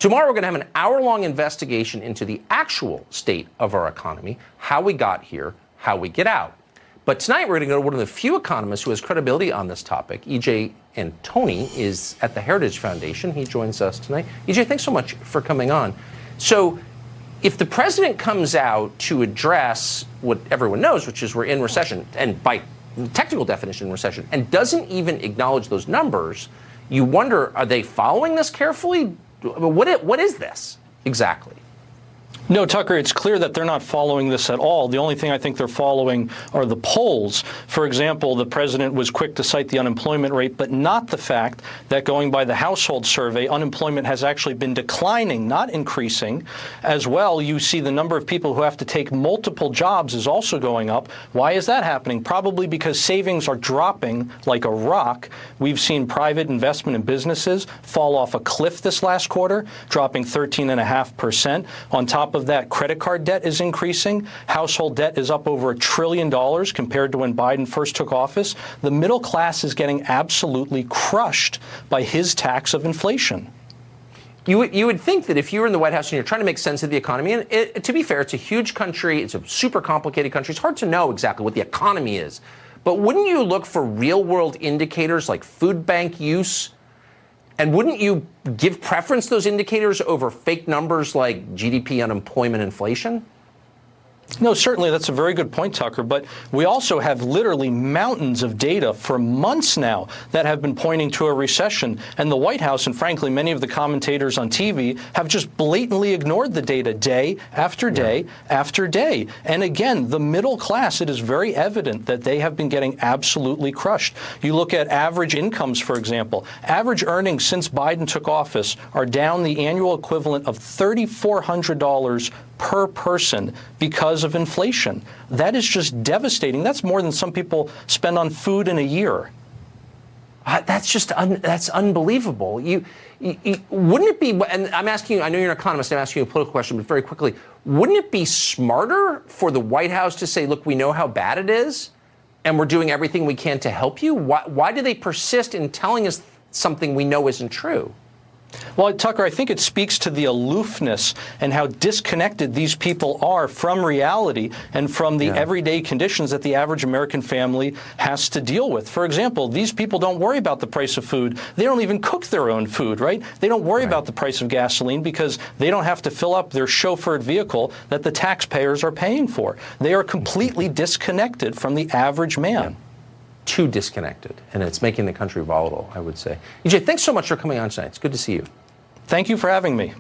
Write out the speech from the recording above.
Tomorrow, we're going to have an hour-long investigation into the actual state of our economy, how we got here, how we get out. But tonight, we're going to go to one of the few economists who has credibility on this topic. Antoni is at the Heritage Foundation. He joins us tonight. Thanks so much for coming on. So if the president comes out to address what everyone knows, which is we're in recession, and by technical definition, recession, and doesn't even acknowledge those numbers, you wonder, are they following this carefully? What is this exactly? No, Tucker, it's clear that they're not following this at all. The only thing I think they're following are the polls. For example, the president was quick to cite the unemployment rate, but not the fact that going by the household survey, unemployment has actually been declining, not increasing. As well, you see the number of people who have to take multiple jobs is also going up. Why is that happening? Probably because savings are dropping like a rock. We've seen private investment in businesses fall off a cliff this last quarter, dropping 13.5%. On top of that, credit card debt is increasing. Household debt is up over $1 trillion compared to when Biden first took office. The middle class is getting absolutely crushed by his tax of inflation. You would think that if you were in the White House and you're trying to make sense of the economy, and to be fair, it's a huge country, it's a super complicated country, it's hard to know exactly what the economy is. But wouldn't you look for real-world indicators like food bank use? And wouldn't you give preference to those indicators over fake numbers like GDP, unemployment, inflation? No, certainly that's a very good point, Tucker. But we also have literally mountains of data for months now that have been pointing to a recession. And the White House, and frankly, many of the commentators on TV have just blatantly ignored the data day after day after day. And again, the middle class, it is very evident that they have been getting absolutely crushed. You look at average incomes, for example. Average earnings since Biden took office are down the annual equivalent of $3,400 per person because of inflation. That is just devastating. That's more than some people spend on food in a year. That's unbelievable. You wouldn't it be, and I'm asking you, I know you're an economist, I'm asking you a political question, but very quickly, wouldn't it be smarter for the White House to say, look, we know how bad it is, and we're doing everything we can to help you? Why do they persist in telling us something we know isn't true? Well, Tucker, I think it speaks to the aloofness and how disconnected these people are from reality and from the everyday conditions that the average American family has to deal with. For example, these people don't worry about the price of food. They don't even cook their own food, right? They don't worry about the price of gasoline because they don't have to fill up their chauffeured vehicle that the taxpayers are paying for. They are completely disconnected from the average man. Too disconnected, and it's making the country volatile, I would say. EJ, thanks so much for coming on tonight. It's good to see you. Thank you for having me.